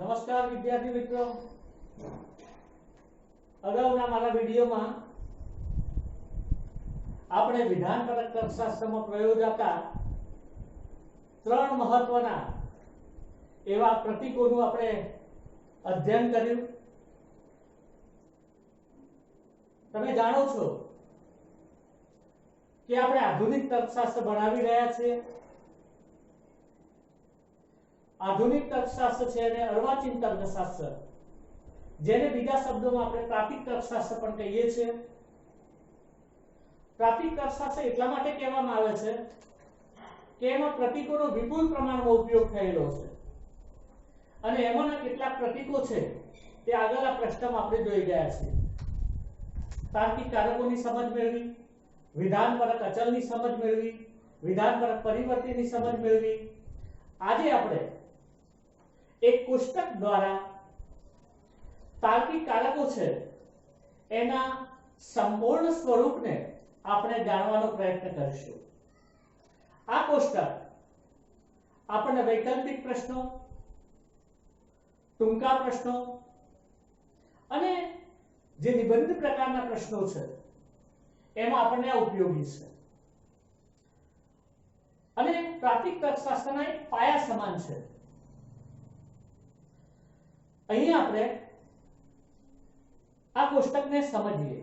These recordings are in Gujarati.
નમસ્કાર વિદ્યાર્થી મિત્રો, અગાઉના મારા વિડીયોમાં આપણે વિધાનપરક તર્કશાસ્ત્રમાં પ્રયોજાતા ત્રણ મહત્વના એવા પ્રતીકોનું આપણે અધ્યયન કર્યું. તમે જાણો છો કે આપણે આધુનિક તર્કશાસ્ત્ર ભણાવી રહ્યા છીએ. આધુનિક તર્કશાસ્ત્ર છે અને અર્વાચીન તર્કશાસ્ત્ર, જેને બીજા શબ્દોમાં આપણે પ્રાતિક તર્કશાસ્ત્ર પણ કહીએ છીએ. પ્રાતિક તર્કશાસ્ત્ર એટલા માટે કહેવામાં આવે છે કે એમાં પ્રતીકોનો વિપુલ પ્રમાણમાં ઉપયોગ થયેલો છે અને એમાંના કેટલાક પ્રતીકો છે તે આગળના પ્રશ્નમાં આપણે જોઈ ગયા છીએ. તાર્કિક કારકોની સમજ મેળવી, વિધાનપરક અચલની સમજ મેળવી, વિધાનપરક પરિવર્તીની સમજ મેળવી. આજે આપણે એક કોષ્ટક દ્વારા તાર્કિક કારકો છે એના સંપૂર્ણ સ્વરૂપને આપણે જાણવાનો પ્રયત્ન કરીશું. આ કોષ્ટક આપણને વૈકલ્પિક પ્રશ્નો, ટૂંકા પ્રશ્નો અને જે નિબંધ પ્રકારના પ્રશ્નો છે એમાં આપણને આ ઉપયોગી છે અને પ્રાતિક તર્કશાસ્ત્રના એક પાયા સમાન છે. અહીં આપણે આ કોષ્ટકને સમજીએ.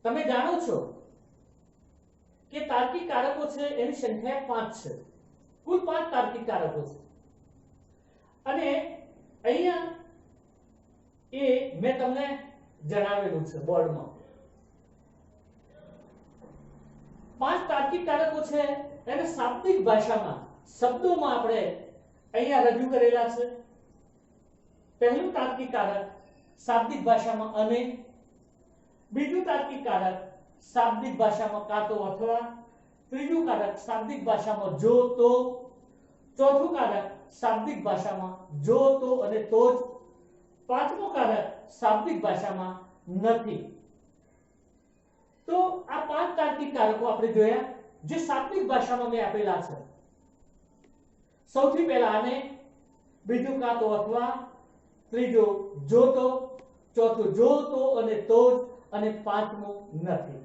તમે જાણો છો કે તાર્કિક કારકો છે એની સંખ્યા 5 છે. કુલ 5 તાર્કિક કારકો છે અને અહીંયા એ મેં તમને જણાવેલું છે બોર્ડમાં. 5 તાર્કિક કારકો છે એને શાબ્દિક ભાષામાં શબ્દોમાં આપણે અહીંયા રજૂ કરેલા છે. પહેલું તાર્કિક કારક શાબ્દિક ભાષામાં અને, બીજું તાર્કિક કારક શાબ્દિક ભાષામાં કાં તો અથવા, ત્રીજું કારક શાબ્દિક ભાષામાં જો તો, ચોથું કારક શાબ્દિક ભાષામાં જો તો અને તો જ, પાંચમું કારક શાબ્દિક ભાષામાં નથી. તો આ 5 તાર્કિક કારકો આપણે જોયા જે શાબ્દિક ભાષામાં મેં આપેલા છે. સૌથી પહેલા આને, બીજું કાં તો અથવા, ત્રીજું જો તો, ચોથું જો તો અને તો જ અને પાંચમું નથી.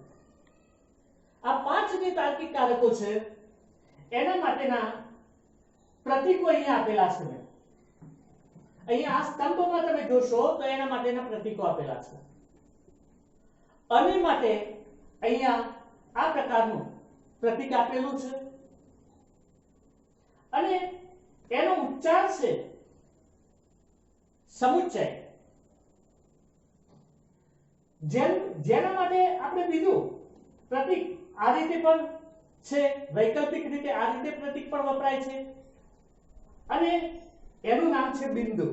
આ 5 જે તાર્કિક કારકો છે એના માટેના પ્રતીકો અહીંયા આપેલા છે. અહીંયા આ સ્તંભમાં તમે જોશો તો એના માટેના પ્રતીકો આપેલા છે. અને માટે અહીંયા આ પ્રકારનું પ્રતીક આપેલું છે અને એનો ઉચ્ચાર છે સમુચ્ચય. જેના માટે આપણે બીજું પ્રતીક આ રીતે પણ છે, વૈકલ્પિક રીતે આ રીતે પ્રતીક પણ વપરાય છે અને એનું નામ છે બિંદુ.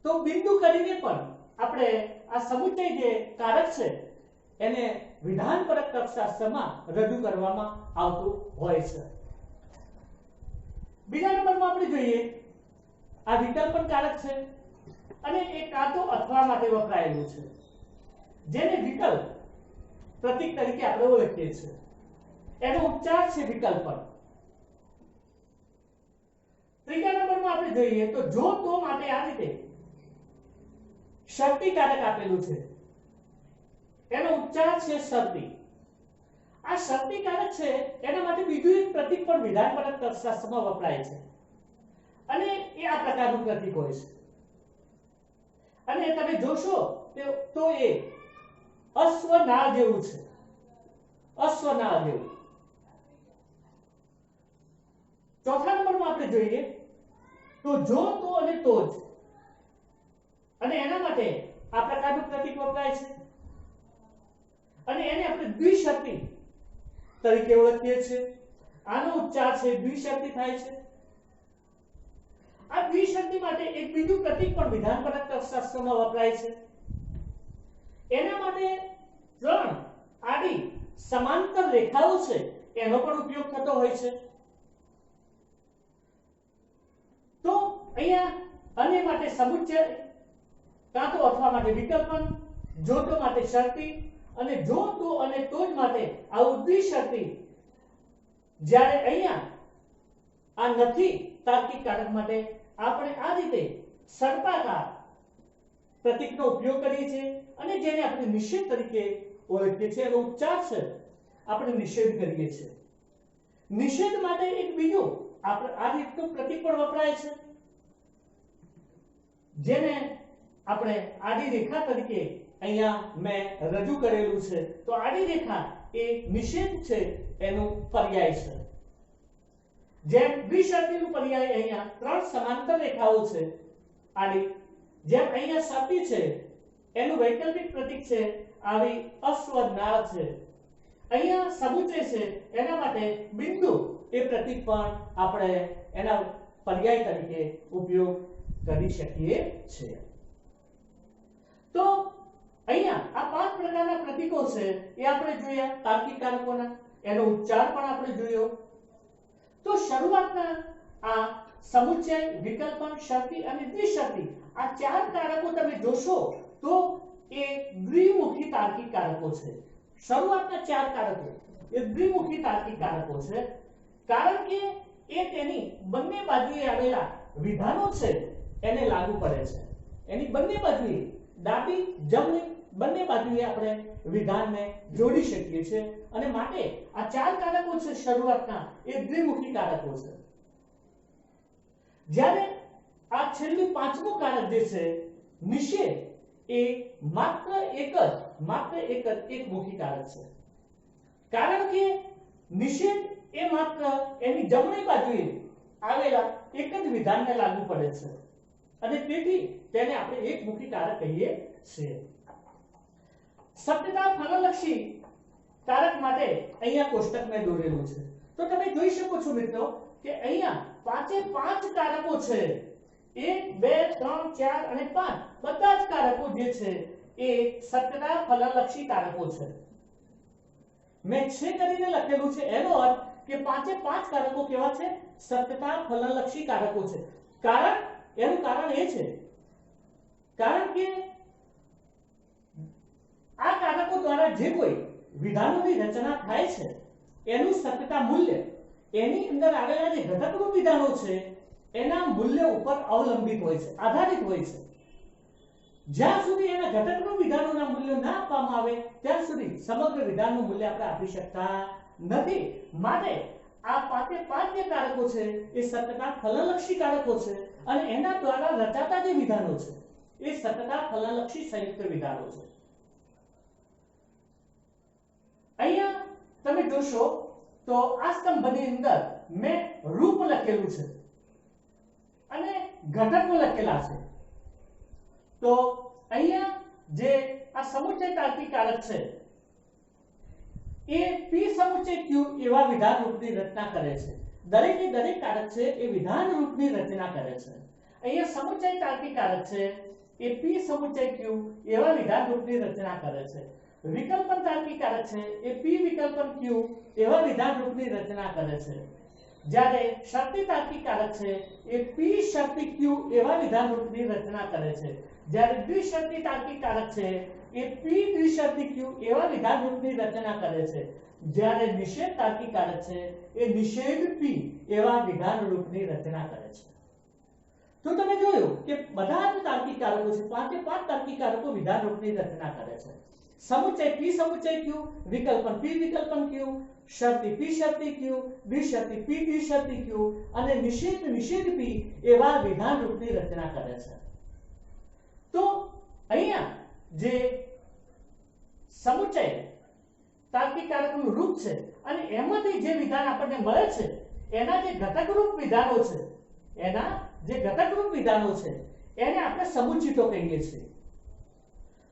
તો બિંદુ કરીને પણ આપણે આ સમુચ્ચય જે કારક છે એને વિધાનપરક તર્કશાસ્ત્રમાં રજૂ કરવામાં આવતું હોય છે. બીજા નંબરમાં આપણે જોઈએ આ વિકલ્પન કારક છે અને એ કાં તો અથવા માટે વપરાયેલું છે, જેને વિકલ્પ પ્રતીક તરીકે આપણે ઓળખીએ છીએ. એનો ઉચ્ચાર છે વિકલ્પન. ત્રીજા નંબરમાં આપણે જોઈએ તો જો તો માટે આ રીતે શરતી કારક આપેલું છે. એનો ઉચ્ચાર છે શરતી. આ શરતી કારક છે એના માટે બીજું એક પ્રતીક પણ વિધાનપરક તર્કશાસ્ત્રમાં વપરાય છે અને એ આ પ્રકારનું પ્રતીક હોય છે અને તમે જોશો તો એ અશ્વનાળ જેવું છે. અશ્વનાળ જેવું. ચોથા નંબરમાં આપણે જોઈએ તો જો તો અને તો જ અને એના માટે આ પ્રકારનું પ્રતીક વપરાય છે અને એને આપણે દ્વિશરતી તરીકે ઓળખીએ છીએ. આનો ઉચ્ચાર છે દ્વિશરતી થાય છે. આ દ્વિશરતી માટે એક બીજું પ્રતીક પણ વિધાનપરક તર્કશાસ્ત્રમાં વપરાય છે. એના માટે 3 આડી સમાંતર રેખાઓ છે એનો પણ ઉપયોગ થતો હોય છે. તો અહીંયા અને માટે સમુચ્ચય, કાં તો અથવા માટે વિકલ્પન, જો તો માટે શરતી અને જો તો અને તો જ માટે આ દ્વિશરતી. જ્યારે અહીંયા આ નથી તાર્કિક કારક માટે આપણે આ રીતે સર્પાકાર પ્રતીકનો ઉપયોગ કરીએ છીએ અને જેને આપણે નિષેધ તરીકે ઓળખીએ છીએ એનો ઉચ્ચાર છે આપણે નિષેધ કરીએ છીએ નિષેધ માટે એક બીજો આપણે આ રીતનું પ્રતીક પણ વપરાય છે જેને આપણે આડી રેખા તરીકે અહીંયા મેં રજૂ કરેલું છે તો આડી રેખા એ નિષેધ છે એનું પર્યાય છે જેમ દ્વિશર્તીનું પર્યાય અહીંયા ત્રણ સમાંતર રેખાઓ છે આડી જેમ અહીંયા શરતી છે એનું વૈકલ્પિક પ્રતીક છે આવી અશ્વનાળ છે અહીંયા સમુચય છે એના માટે બિંદુ એ પ્રતીક પણ આપણે એના પર્યાય તરીકે ઉપયોગ કરી શકીએ છીએ તો અહીંયા આ પાંચ પ્રકારના પ્રતીકો છે એ આપણે જોયા તાર્કિક કારકોના એનો ઉચ્ચાર પણ આપણે જોયો તો શરૂઆતના આ સમુચ્ચય વિકલ્પન શરતી અને દ્વિશર્તી આ ચાર કારકો તમે જોશો તો એ દ્વિમુખી તાર્કિક કારકો છે શરૂઆતના ચાર કારકો એ દ્વિમુખી તાર્કિક કારકો છે કારણ કે એ તેની બંને બાજુએ આવેલા વિધાનો છે એને લાગુ પડે છે એની બંને બાજુએ ડાબી જમણી બંને બાજુએ આપણે વિધાનને જોડી શકીએ છીએ અને માટે આ ચાર કારકો છે શરૂઆતના એ દ્વિમુખી કારકો છે જ્યારે આ છેલ્લું પાંચમું કારક જે છે નિષેધ એ માત્ર એક મુખી કારક છે કારણ કે નિષેધ એ માત્ર એની જમણી બાજુએ આવેલા એક જ વિધાનને લાગુ પડે છે અને તેથી તેને આપણે એકમુખી કારક કહીએ છીએ સત્યતા ફલલક્ષી કારક માટે અહીંયા કોષ્ટક મેં દોરેલું છે તો તમે જોઈ શકો છો મિત્રો કે અહીંયા પાંચે પાંચ કારકો છે 1 2 3 4 અને 5 બધા જ કારકો જે છે એ સત્યતા ફલલક્ષી કારકો છે મેં છે કરીને લખેલું છે એનો અર્થ કે પાંચે પાંચ કારકો કેવા છે સત્યતા ફલલક્ષી કારકો છે કારણ એનું કારણ એ છે કારણ કે આ કારકો દ્વારા જે કોઈ વિધાનોની રચના થાય છે એનું સત્યતા મૂલ્ય એની અંદર આવેલા જે ઘટકરૂપ વિધાનો છે એના મૂલ્ય ઉપર અવલંબિત હોય છે આધારિત હોય છે જ્યાં સુધી એના ઘટકરૂપ વિધાનોના મૂલ્યો ના આપવામાં આવે ત્યાં સુધી સમગ્ર વિધાનનું મૂલ્ય આપણે આપી શકતા નથી માટે આ પાંચે પાંચ જે કારકો છે એ સત્યતા ફલલક્ષી કારકો છે અને એના દ્વારા રચાતા જે વિધાનો છે એ સત્યતા ફલલક્ષી સંયુક્ત વિધાનો છે અહીંયા તમે જોશો તો આ સ્તંભની અંદર મેં રૂપ લખેલું છે અને ઘટકો લખેલા છે તો અહીંયા જે આ સમુચ્ચય તાર્કિક કારક છે એ p સમુચ્ચય q એવા વિધાન રૂપની રચના કરે છે દરેકે દરેક કારક છે એ વિધાન રૂપની રચના કરે છે અહીંયા સમુચ્ચય તાર્કિક કારક છે એ p સમુચ્ચય q એવા વિધાન રૂપની રચના કરે છે વિકલ્પન તાર્કિક કારક છે એ p વિકલ્પન q એવા વિધાન રૂપની રચના કરે છે જ્યારે શરતી તાર્કિક કારક છે એ p શરતી q એવા વિધાન રૂપની રચના કરે છે જ્યારે દ્વિશર્તી તાર્કિક કારક છે એ p દ્વિશર્તી q એવા વિધાન રૂપની રચના કરે છે જ્યારે નિષેધ તાર્કિક કારક છે એ નિષેધ p એવા વિધાન રૂપની રચના કરે છે તો તમે જોયું કે બધા જ તાર્કિક કારકો છે પાંચે પાંચ તાર્કિક કારકો વિધાન રૂપની રચના કરે છે સમુચ્ચય p સમુચ્ચય q વિકલ્પન p વિકલ્પન q શરતી p શરતી q દ્વિશર્તી p દ્વિશર્તી q અને નિષેધ p એવા વિધાન રૂપની રચના કરે છે તો અહીંયા જે સમુચ્ચય તાર્કિક કારકનું રૂપ છે અને એમાંથી જે વિધાન આપણને મળે છે એના જે ઘટકરૂપ વિધાનો છે એને આપણે સમુચિતો કહીએ છીએ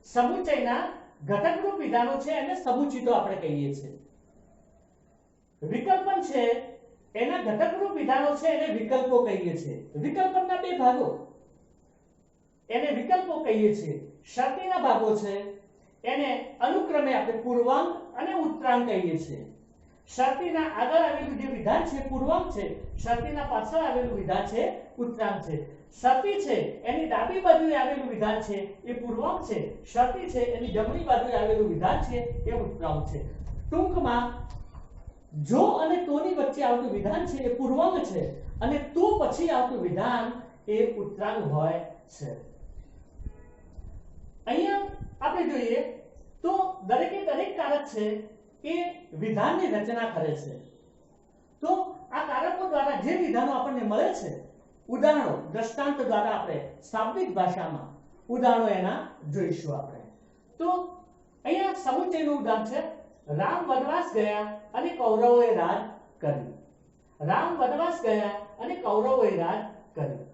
સમુચ્ચયના ઘટકરૂપ વિધાનો છે એને સમુચિતો આપણે કહીએ છીએ વિકલ્પન છે એના ઘટકરૂપ વિધાનો છે એને વિકલ્પો કહીએ છીએ વિકલ્પનના બે ભાગો એને વિકલ્પો કહીએ છીએ શરતીના ભાગો છે એને અનુક્રમે આપણે પૂર્વાંક અને ઉત્તરાંક કહીએ છીએ શરતીના આગળ આવેલું જે વિધાન છે પૂર્વાંક છે શરતીના પાછળ આવેલું વિધાન છે ઉત્તરાંક છે શરતી છે એની ડાબી બાજુએ આવેલું વિધાન છે એ પૂર્વાંક છે શરતી છે એની જમણી બાજુએ આવેલું વિધાન છે એ ઉત્તરાંક છે ટૂંકમાં જો અને તોની વચ્ચે આવતું વિધાન છે એ પૂર્વાંગ છે અને તો પછી આવતું વિધાન એ ઉત્તરાંગ હોય છે. અહીંયા આપણે જોઈએ તો દરેકે દરેક કારક છે એ વિધાનની રચના કરે છે. તો આ કારકો દ્વારા જે વિધાનો આપણને મળે છે, ઉદાહરણો દ્રષ્ટાંત દ્વારા આપણે શાબ્દિક ભાષામાં ઉદાહરણો એના જોઈશું આપણે. તો અહીંયા સમુચ્ચયનું ઉદાહરણ છે, રામ વનવાસ ગયા અને કૌરવોએ રાજ કર્યું. રામ વનવાસ ગયા અને કૌરવોએ રાજ કર્યું.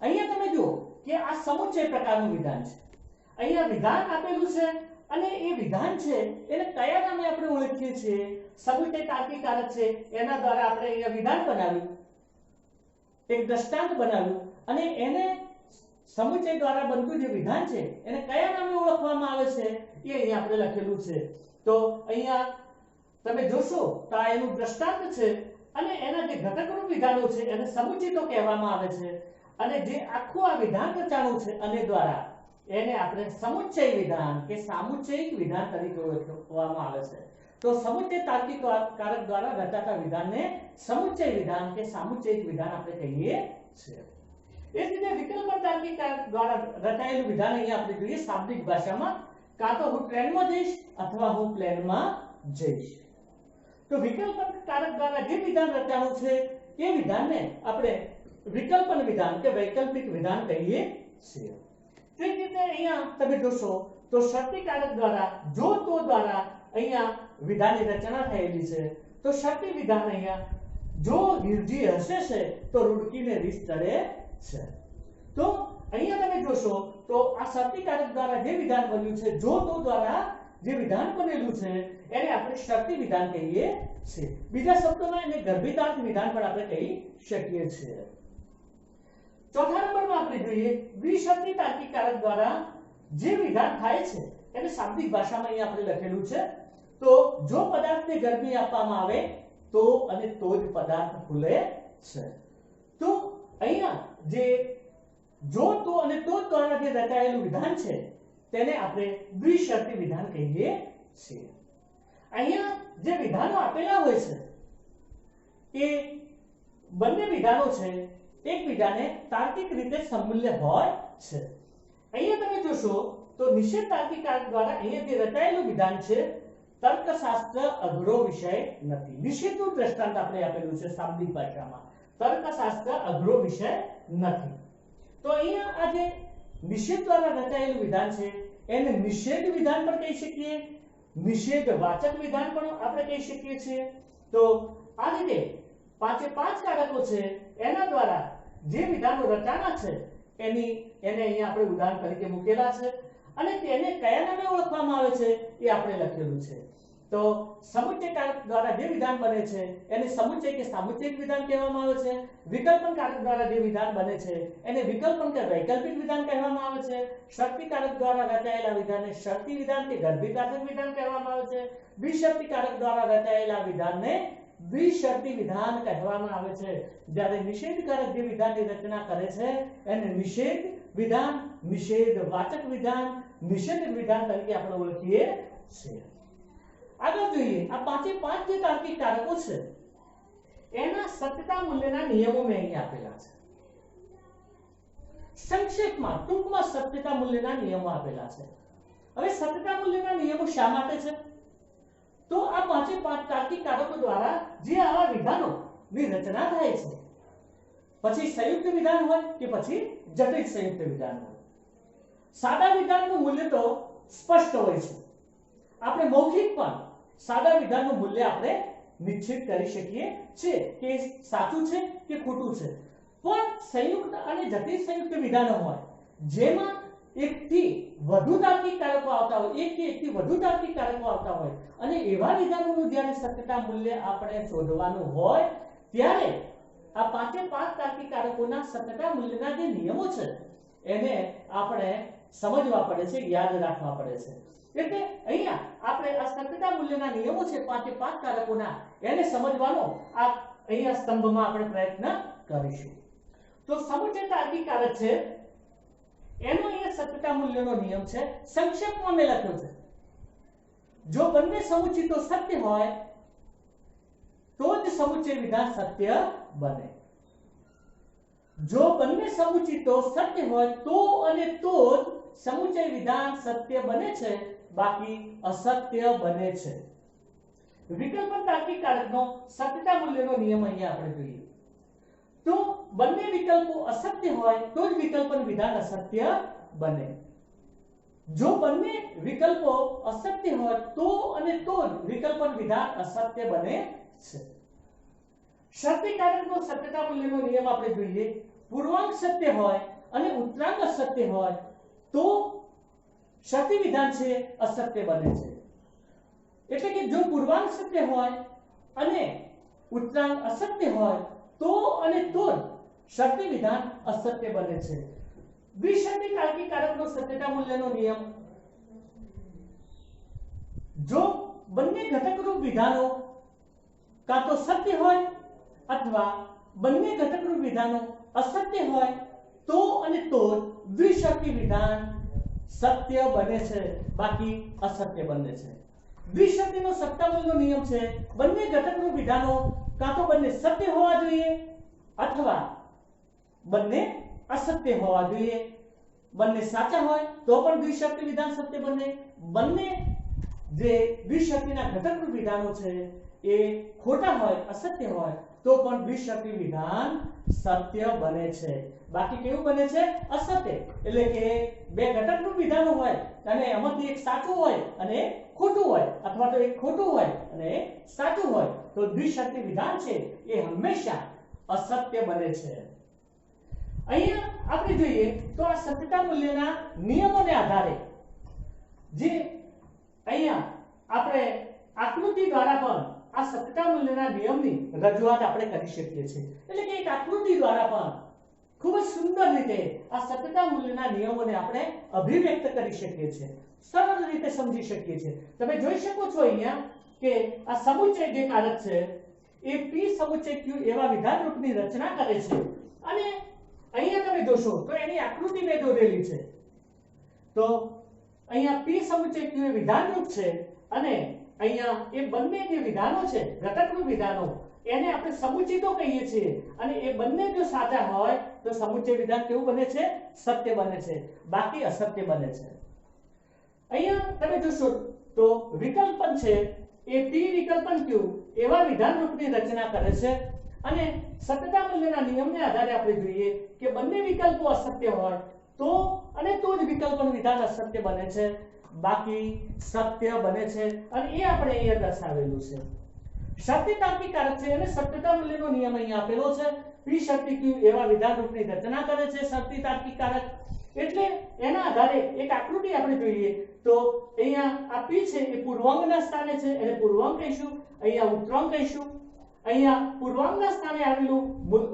અહીંયા તમે જુઓ કે આ સમુચ્ચય પ્રકારનું વિધાન છે. અહીંયા વિધાન આપેલું છે અને એ વિધાન છે એને કયા નામે આપણે ઓળખીએ છીએ? સમુચ્ચય તાર્કિક કારક છે, એના દ્વારા આપણે અહીંયા વિધાન બનાવ્યું, એક દ્રષ્ટાંત બનાવ્યું અને એને સમુચ્ચય દ્વારા બનતું જે વિધાન છે એને કયા નામે ઓળખવામાં આવે છે એ અહીંયા આપણે લખેલું છે. તો અહીંયા તમે જોશો તો આ એનું દ્રષ્ટાંત છે અને એના જે ઘટકરૂપ વિધાનો છે એને સમુચ્ચિતો કહેવામાં આવે છે અને જે આખું આ વિધાન રચાણું છે અને દ્વારા એને આપણે સમુચ્ચય વિધાન કે સામુચ્ચયિક વિધાન તરીકે ઓળખવામાં આવે છે. તો સમુચ્ચય તાર્કિક કારક દ્વારા રચાતા વિધાનને સમુચ્ચય વિધાન કે સામુચ્ચયિક વિધાન આપણે કહીએ છીએ. એ જ રીતે વિકલ્પન તાર્કિક કારક દ્વારા રચાયેલું વિધાન અહીંયા આપણે જોઈએ શાબ્દિક ભાષામાં, કાં તો હું ટ્રેનમાં જઈશ અથવા હું પ્લેનમાં જઈશ. તો વિકલ્પન કારક દ્વારા જે વિધાન રચાણું છે એ વિધાનને આપણે વિકલ્પન વિધાન કે વૈકલ્પિક વિધાન કહીએ છીએ. તે જ રીતે અહીંયા તમે જોશો તો શરતી કારક દ્વારા જો તો દ્વારા અહીંયા વિધાનની રચના થયેલી છે. તો શરતી વિધાન અહીંયા જો હિરજી હસે છે તો રૂડકીને રીસ ચડે છે. તો અહીંયા તમે જોશો તો આ શરતી કારક દ્વારા જે વિધાન બન્યું છે, જો તો દ્વારા જે વિધાન બનેલું છે એને આપણે શરતી વિધાન કહીએ છીએ. બીજા શબ્દોમાં એને ગર્ભિતાર્થ વિધાન પણ આપણે કહી શકીએ છીએ. ચોથા નંબરમાં આપણે જોઈએ દ્વિશરતી તાર્કિક કારક દ્વારા જે વિધાન થાય છે એને શાબ્દિક ભાષામાં અહીંયા આપણે લખેલું છે. તો જો પદાર્થને ગરમી આપવામાં આવે તો અને તો જ પદાર્થ ફૂલે છે. તો અહીંયા જે જો તો અને તો દ્વારા જે રચાયેલું વિધાન છે તેને આપણે દ્વિશરતી વિધાન કહીએ છીએ. અહીંયા જે વિધાનો આપેલા હોય છે એ બંને વિધાનો છે એકબીજાને તાર્કિક રીતે સમમૂલ્ય હોય છે. અહીંયા તમે જોશો તો નિષેધ તાર્કિક કારક દ્વારા અહીંયા જે રચાયેલું વિધાન છે તર્કશાસ્ત્ર અઘરો વિષય નથી. નિષેધનું દ્રષ્ટાંત આપણે આપેલું છે શાબ્દિક ભાષામાં, તર્કશાસ્ત્ર અઘરો વિષય નથી. તો અહીંયા આ જે નિષેધ દ્વારા રચાયેલું વિધાન છે એને નિષેધ વિધાન પણ કહી શકીએ, નિષેધ વાચક વિધાન પણ આપણે કહી શકીએ છીએ. તો આ રીતે પાંચે પાંચ કારકો છે એના દ્વારા જે વિધાનો રચાના છે એને અહીંયા આપણે ઉદાહરણ તરીકે મૂકેલા છે અને તેને કયા નામે ઓળખવામાં આવે છે એ આપણે લખેલું છે. તો સમુચ્ચય કારક દ્વારા જે વિધાન બને છે એને સમુચ્ચય કે સામુચ્ચયિક વિધાન કહેવામાં આવે છે. વિકલ્પન કારક દ્વારા જે વિધાન બને છે એને વિકલ્પન કે વૈકલ્પિક વિધાન કહેવામાં આવે છે. શરતી કારક દ્વારા રચાયેલા વિધાનને શરતી વિધાન કે ગર્ભિતાર્થક વિધાન કહેવામાં આવે છે. દ્વિશરતી કારક દ્વારા રચાયેલા વિધાનને દ્વિશરતી વિધાન કહેવામાં આવે છે. જ્યારે નિષેધકારક જે વિધાનની રચના કરે છે એને નિષેધ વિધાન, નિષેધ વાચક વિધાન, નિષેધ વિધાન તરીકે આપણે ઓળખીએ છીએ. આગળ જોઈએ આ પાંચે પાંચ જે તાર્કિક કારકો છે એના સત્યતા મૂલ્યના નિયમો મેં અહીં આપેલા છે. સંક્ષેપમાં ટૂંકમાં સત્યતા મૂલ્યના નિયમો આપેલા છે. હવે સત્યતા મૂલ્યના નિયમો શા માટે છે? તો આ પાંચે પાંચ તાર્કિક કારકો દ્વારા જે આવા વિધાનોની રચના થાય છે, પછી સંયુક્ત વિધાન હોય કે પછી જટિલ સંયુક્ત વિધાન હોય. સાદા વિધાનનું મૂલ્ય તો સ્પષ્ટ હોય છે. આપણે મૌખિક પણ સાદા વિધાનનું મૂલ્ય આપણે નિશ્ચિત કરી શકીએ છીએ કે સાચું છે કે ખોટું છે. પણ સંયુક્ત અને જટિલ સંયુક્ત વિધાનો હોય જેમાં એકથી વધુ તાર્કિક કારકો આવતા હોય, એકથી વધુ તાર્કિક કારકો આવતા હોય અને એવા વિધાનોનું જ્યારે સત્યતા મૂલ્ય આપણે શોધવાનું હોય ત્યારે આ પાંચે પાંચ તાર્કિક કારકોના સત્યતા મૂલ્યના જે નિયમો છે એને આપણે સમજવા પડે છે, યાદ રાખવા પડે છે. એટલે અહીંયા આપણે આ સત્યતા મૂલ્યના નિયમો છે પાંચે પાંચ કારકોના એને સમજવાનો આ અહીંયા સ્તંભમાં આપણે પ્રયત્ન કરીશું. તો સમુચ્ચય તાર્કિક કારક છે એનો અહીંયા સત્યતા મૂલ્યનો નિયમ છે. સંક્ષેપમાં મેં લખ્યો છે જો બંને સમુચ્ચિતો સત્ય હોય તો જ સમુચ્ચય વિધાન સત્ય બને. જો બંને સમુચિતો સત્ય હોય તો અને તો જ સમુચ્ચય વિધાન સત્ય બને છે, બાકી અસત્ય બને છે. વિકલ્પન તાર્કિક કારકનો સત્યતા મૂલ્યનો નિયમ અહીંયા આપણે જોઈએ તો બંને વિકલ્પો અસત્ય હોય તો જ વિકલ્પન વિધાન અસત્ય બને. જો બંને વિકલ્પો અસત્ય હોય તો અને તો જ વિકલ્પન વિધાન અસત્ય બને છે. શરતી કારકનો સત્યતા મૂલ્યનો નિયમ આપણે જોઈએ. પૂર્વાંક સત્ય હોય અને ઉત્તરાંક અસત્ય હોય તો શરતી વિધાન છે અસત્ય બને છે. એટલે કે જો પૂર્વાંક સત્ય હોય અને ઉત્તરાંક અસત્ય હોય તો અને તો જ શરતી વિધાન અસત્ય બને છે. દ્વિશરતી તાર્કિક કારકનો સત્યતા મૂલ્યનો નિયમ. જો બંને ઘટકરૂપ વિધાનો કાં તો સત્ય હોય અથવા બંને ઘટકરૂપ વિધાનો અસત્ય હોય તો અને તો જ દ્વિશરતી વિધાન સત્ય બને છે, બાકી અસત્ય બને છે. દ્વિશરતીનો સત્તા મૂલ્યનો નિયમ છે બંને ઘટકરૂપ વિધાનો કાં તો બંને સત્ય હોવા જોઈએ અથવા બંને અસત્ય હોવા જોઈએ. બંને સાચા હોય તો પણ દ્વિશરતી વિધાન સત્ય બને. બંને જે દ્વિશરતીના ઘટકરૂપ વિધાનો છે એ ખોટા હોય અસત્ય હોય તો પણ દ્વિશરતી વિધાન સત્ય બને છે, બાકી કેવું બને છે? અસત્ય. એટલે કે બે ઘટકરૂપ વિધાનો હોય અને એમાંથી એક સાચું હોય અને એક ખોટું હોય અથવા તો એક ખોટું હોય અને એક સાચું હોય તો દ્વિશરતી વિધાન છે એ હંમેશા અસત્ય બને છે. અહીંયા આપણે જોઈએ તો આ સત્યતા મૂલ્યના નિયમોને આધારે જે અહીંયા આપણે આકૃતિ દ્વારા પણ આ સત્યતા મૂલ્યના નિયમની રજૂઆત આપણે કરી શકીએ છીએ. એટલે કે એક આકૃતિ દ્વારા પણ ખૂબ જ સુંદર રીતે આ સત્યતા મૂલ્યના નિયમોને આપણે અભિવ્યક્ત કરી શકીએ છીએ, સરળ રીતે સમજી શકીએ છીએ. તમે જોઈ શકો છો અહીંયા કે આ સમુચ્ચય જે કારક છે એ p સમુચ્ચય q એવા વિધાન રૂપની રચના કરે છે અને અહીંયા તમે જોશો તો એની આકૃતિ મેં દોરેલી છે. તો અહીંયા p સમુચ્ચય q એ વિધાન રૂપ છે અને અહીંયા એ બંને જે વિધાનો છે ઘટકરૂપ વિધાનો એને આપણે સમુચિતો કહીએ છીએ અને એ બંને જો સાચા હોય તો સમુચ્ચય વિધાન કેવું બને છે? સત્ય બને છે, બાકી અસત્ય બને છે. અહીંયા તમે જોશો તો વિકલ્પન છે એ p વિકલ્પન q એવા વિધાન રૂપની રચના કરે છે અને સત્યતા મૂલ્યના નિયમને આધારે આપણે જોઈએ કે બંને વિકલ્પો અસત્ય હોય તો અને તો જ વિકલ્પન વિધાન અસત્ય બને છે, બાકી સત્ય બને છે અને એ આપણે અહીંયા દર્શાવેલું છે. શરતી તાર્કિક કારક છે અને સત્યતા મૂલ્યનો નિયમ અહીંયા આપેલો છે. p શરતી q એવા વિધાન રૂપની રચના કરે છે શરતી તાર્કિક કારક. એટલે એના આધારે એક આકૃતિ આપણે જોઈએ તો અહીંયા આ p છે એ પૂર્વાંકના સ્થાને છે એટલે પૂર્વાંક કહીશું, અહીંયા ઉત્તરાંક કહીશું. અહીંયા પૂર્વાંકના સ્થાને આવેલું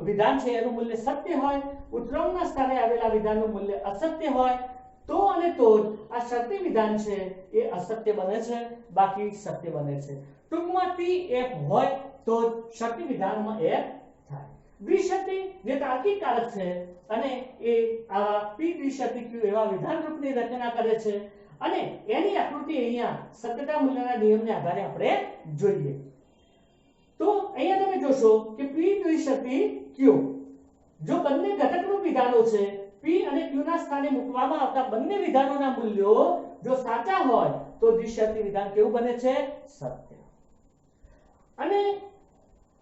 વિધાન છે એનું મૂલ્ય સત્ય હોય, ઉત્તરાંકના સ્થાને આવેલા વિધાનનું મૂલ્ય અસત્ય હોય તો અને તો જ આ શરતી વિધાન છે એ અસત્ય બને છે, બાકી સત્ય બને છે. ટૂંકમાં p f હોય તો શરતી વિધાનમાં f થાય. દ્વિશરતી જે તાર્કિક કારક છે અને એ આવા p દ્વિશરતી q એવા વિધાન રૂપની રચના કરે છે અને એની આકૃતિ અહીંયા સત્યતા મૂલ્યના નિયમને આધારે આપણે જોઈએ. તો અહીંયા તમે જોશો કે p દ્વિશરતી q જો બંને ઘટકરૂપ વિધાનો છે p અને q ના સ્થાને મૂકવામાં આવતા બંને વિધાનોના મૂલ્યો જો સાચા હોય તો દ્વિશરતી વિધાન કેવું બને છે? સત્ય. અને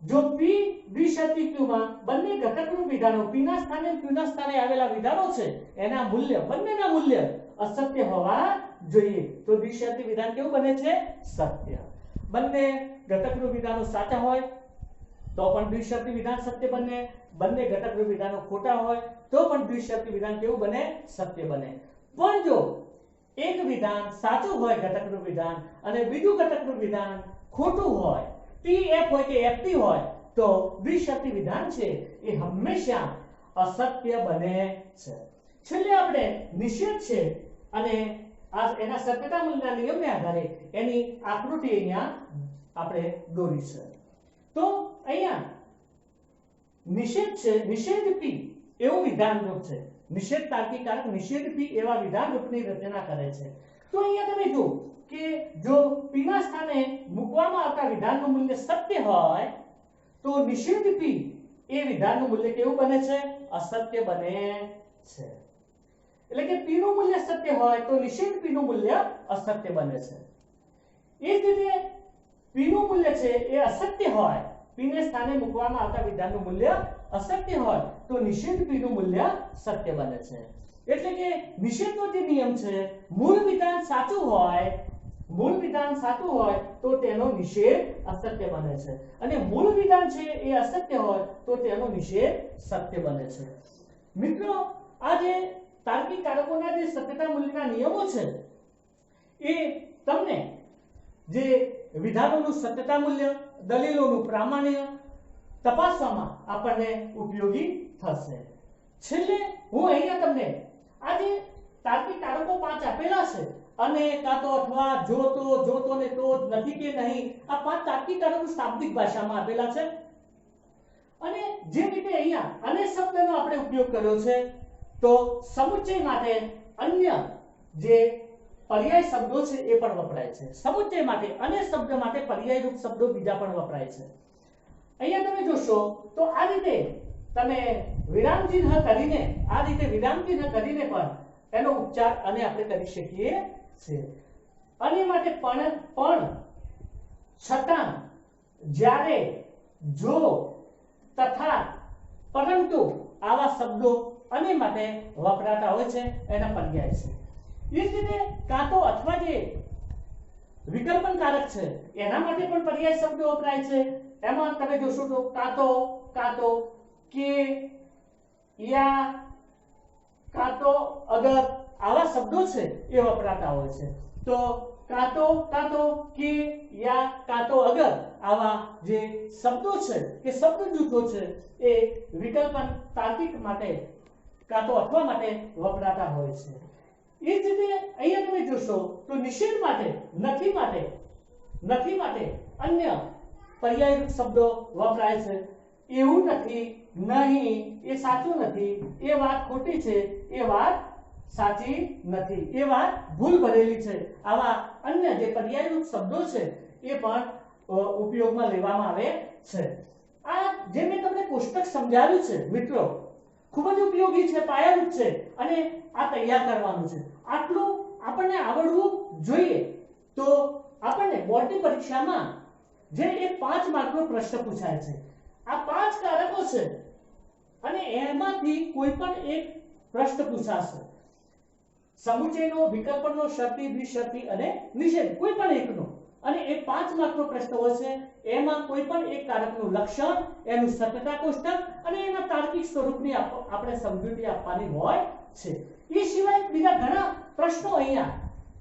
જો p દ્વિશરતી q માં બંને ઘટકરૂપ વિધાનો p ના સ્થાને q ના સ્થાને આવેલા વિધાનો છે એના મૂલ્ય બંનેના મૂલ્ય અસત્ય હોવા જોઈએ તો દ્વિશરતી વિધાન કેવું બને છે? સત્ય. બંને ઘટકરૂપ વિધાનો સાચા હોય તો પણ દ્વિશરતી વિધાન સત્ય બને, બંને ઘટકરૂપ વિધાનો ખોટા હોય તો પણ દ્વિશરતી વિધાન કેવું બને? સત્ય બને. પણ જો એક વિધાન સાચું હોય ઘટકરૂપ વિધાન અને બીજું ઘટકરૂપ વિધાન ખોટું હોય, pf હોય કે ft હોય તો દ્વિશરતી વિધાન છે એ હંમેશા અસત્ય બને છે. છેલ્લે આપણે નિષેધ છે અને આ એના સત્યતા મૂલ્યના નિયમને આધારે એની આકૃતિ અહીંયા આપણે દોરી છે. તો અહીંયા નિષેધ છે, નિષેધ p એવું વિધાન રૂપ છે. નિષેધ તાર્કિક કારક નિષેધ p એવા વિધાન રૂપની રચના કરે છે. તો અહીંયા તમે જો કે જો p ના સ્થાને મૂકવામાં આવતા વિધાનનું મૂલ્ય સત્ય હોય તો નિષેધ પી એ વિધાનનું મૂલ્ય કેવું બને છે? અસત્ય બને છે. એટલે કે p નું મૂલ્ય સત્ય હોય તો નિષેધ p નું મૂલ્ય અસત્ય બને છે. એ જ રીતે p નું મૂલ્ય છે એ અસત્ય હોય, p ને સ્થાને મૂકવામાં આવતા વિધાનનું મૂલ્ય અસત્ય હોય તો નિષેધ p નું મૂલ્ય સત્ય બને છે. એટલે કે નિષેધનો જે નિયમ છે, મૂળ વિધાન સાચું હોય તો તેનો નિષેધ અસત્ય બને છે, અને મૂળ વિધાન છે એ અસત્ય હોય તો તેનો નિષેધ સત્ય બને છે. મિત્રો, આ જે તાર્કિક કારકોના જે સત્યતા મૂલ્યના નિયમો છે એ તમને જે વિધાનોનું સત્યતા મૂલ્ય, દલીલોનું પ્રામાણ્ય તપાસવામાં આપણને ઉપયોગી થશે. છેલ્લે હું અહીંયા તમને આ જે તાર્કિક કારકો 5 આપેલા છે, અને કાં તો અથવા જોતો ને તો નથી કે નહીં, આ 5 તાર્કિક કારકો શાબ્દિક ભાષામાં આપેલા છે. અને જે રીતે અહીંયા અને શબ્દનો આપણે ઉપયોગ કર્યો છે, તો સમુચ્ચય માટે અન્ય જે પર્યાય શબ્દો છે એ પણ વપરાય છે. સમુચ્ચય માટે અને શબ્દ માટે પર્યાય રૂપ શબ્દો બીજા પણ વપરાય છે. અહીંયા તમે જોશો તો આ રીતે તમે વિરામચિહ્ન કરીને પણ એનો ઉચ્ચાર અને આપણે કરી શકીએ છીએ. અને માટે પણ, છતાં, જ્યારે, જો, તથા, પરંતુ આવા શબ્દો અને માટે વપરાતા હોય છે, એના પર્યાય છે. એ જ રીતે કાં તો અથવા જે વિકલ્પન કારક છે એના માટે પણ પર્યાય શબ્દો વપરાય છે. એમાં તમે જોશો તો કાં તો, કે, યા, કાં તો, અગર આવા શબ્દો છે એ વપરાતા હોય છે. તો કાં તો, કે, યા, કાં તો, અગર આવા જે શબ્દો છે કે શબ્દ જૂથો છે એ વિકલ્પન તાર્કિક માટે કાં તો અથવા માટે વપરાતા હોય છે. એ જ રીતે અહીંયા તમે જોશો તો નિષેધ માટે, નથી માટે અન્ય પર્યાયરૂપ શબ્દો વપરાય છે. એવું નથી, નહીં, એ સાચું નથી, એ વાત ખોટી છે, એ વાત સાચી નથી, એ વાત ભૂલ ભરેલી છે. આવા અન્ય જે પર્યાયરૂપ શબ્દો છે એ પણ ઉપયોગમાં લેવામાં આવે છે. આ જે મેં તમને કોષ્ટક સમજાવ્યું છે મિત્રો, ખૂબ જ ઉપયોગી છે, પાયારૂપ છે, અને આ તૈયાર કરવાનું છે. આટલું આપણને આવડવું જોઈએ તો આપણને બોર્ડની પરીક્ષામાં જે એક 5 માર્કનો પ્રશ્ન પૂછાય છે, આ 5 કારકો છે અને એમાંથી કોઈ પણ એક પ્રશ્ન પૂછાશે. સમુચ્ચયનો, વિકલ્પનો, શરતી, દ્વિશરતી અને નિષેધ, કોઈ પણ એકનો, અને એ 5 માર્કનો પ્રશ્ન હોય છે. એમાં કોઈ પણ એક કારકનું લક્ષણ, એનું સત્યતા કોષ્ટક અને એના તાર્કિક સ્વરૂપની આપણે સમજૂતી આપવાની હોય છે. એ સિવાય બીજા ઘણા પ્રશ્નો અહીંયા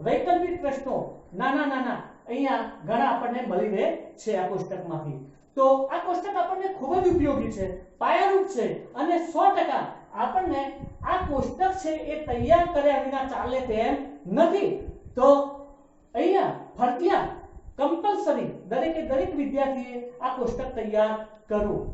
વૈકલ્પિક પ્રશ્નો નાના અહીંયા ઘણા આપણને મળી રહે છે આ કોષ્ટકમાંથી. તો આ કોષ્ટક આપણને ખૂબ જ ઉપયોગી છે, પાયારૂપ છે, અને 100% આપણને આ કોષ્ટક છે એ તૈયાર કર્યા વિના ચાલે તેમ નથી. તો અહીંયા ફરજિયાત કમ્પલસરી દરેક વિદ્યાર્થીએ આ કોષ્ટક તૈયાર કરવું.